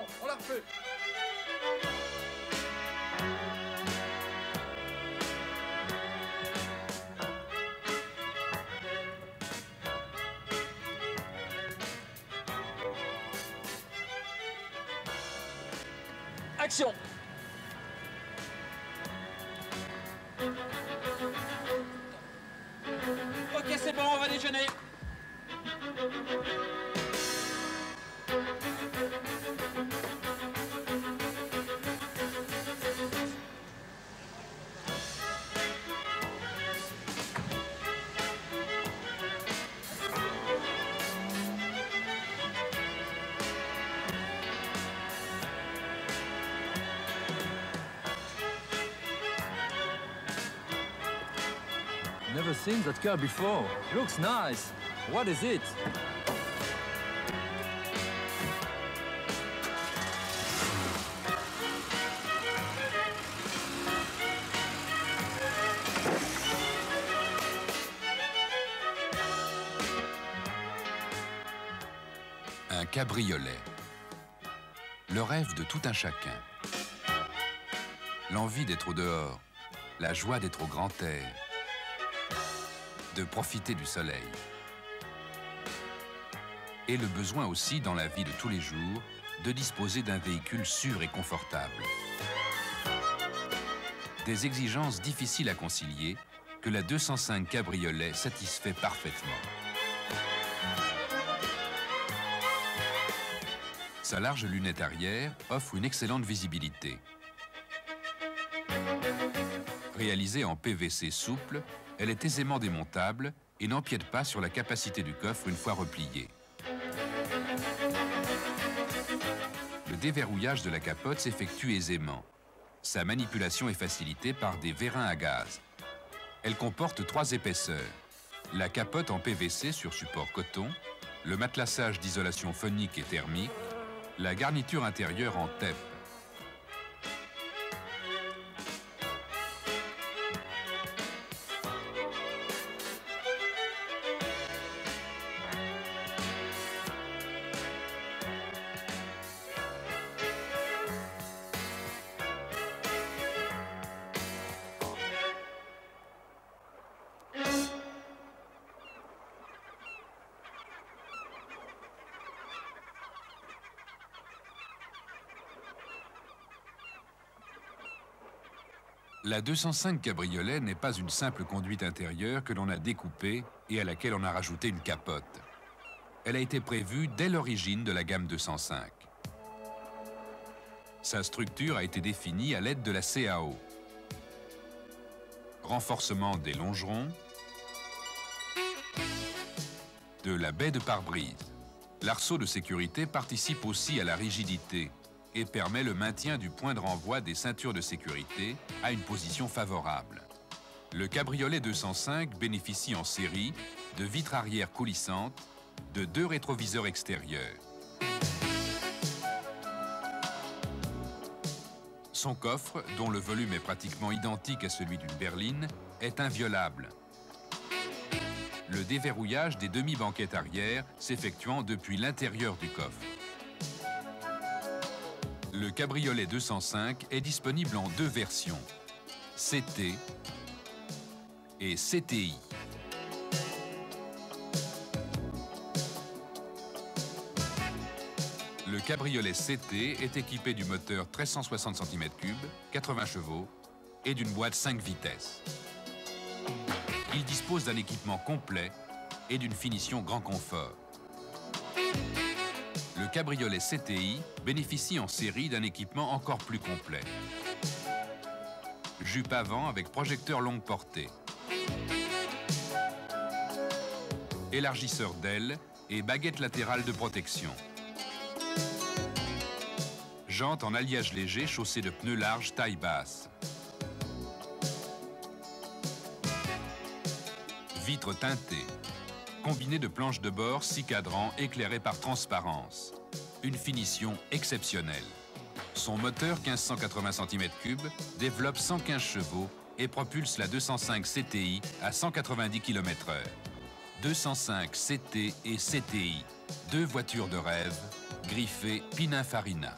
bon, on la refait. Action! Ok, c'est bon, on va déjeuner. Never seen that car before. Looks nice. What is it? Un cabriolet. Le rêve de tout un chacun. L'envie d'être au dehors. La joie d'être au grand air. De profiter du soleil. Et le besoin aussi, dans la vie de tous les jours, de disposer d'un véhicule sûr et confortable. Des exigences difficiles à concilier que la 205 Cabriolet satisfait parfaitement. Sa large lunette arrière offre une excellente visibilité. Réalisée en PVC souple, elle est aisément démontable et n'empiète pas sur la capacité du coffre une fois replié. Le déverrouillage de la capote s'effectue aisément. Sa manipulation est facilitée par des vérins à gaz. Elle comporte 3 épaisseurs. La capote en PVC sur support coton, le matelassage d'isolation phonique et thermique, la garniture intérieure en TEP. La 205 Cabriolet n'est pas une simple conduite intérieure que l'on a découpée et à laquelle on a rajouté une capote. Elle a été prévue dès l'origine de la gamme 205. Sa structure a été définie à l'aide de la CAO. Renforcement des longerons, de la baie de pare-brise. L'arceau de sécurité participe aussi à la rigidité et permet le maintien du point de renvoi des ceintures de sécurité à une position favorable. Le Cabriolet 205 bénéficie en série de vitres arrière coulissantes, de 2 rétroviseurs extérieurs. Son coffre, dont le volume est pratiquement identique à celui d'une berline, est inviolable. Le déverrouillage des demi-banquettes arrière s'effectuant depuis l'intérieur du coffre. Le Cabriolet 205 est disponible en 2 versions, CT et CTI. Le Cabriolet CT est équipé du moteur 1360 cm3, 80 chevaux et d'une boîte 5 vitesses. Il dispose d'un équipement complet et d'une finition grand confort. Le Cabriolet CTI bénéficie en série d'un équipement encore plus complet. Jupe avant avec projecteur longue portée. Élargisseur d'aile et baguette latérale de protection. Jantes en alliage léger chaussées de pneus larges taille basse. Vitres teintées. Combiné de planches de bord 6 cadrans éclairées par transparence. Une finition exceptionnelle. Son moteur 1580 cm3 développe 115 chevaux et propulse la 205 CTI à 190 km/h. 205 CT et CTI, 2 voitures de rêve, griffées Pininfarina.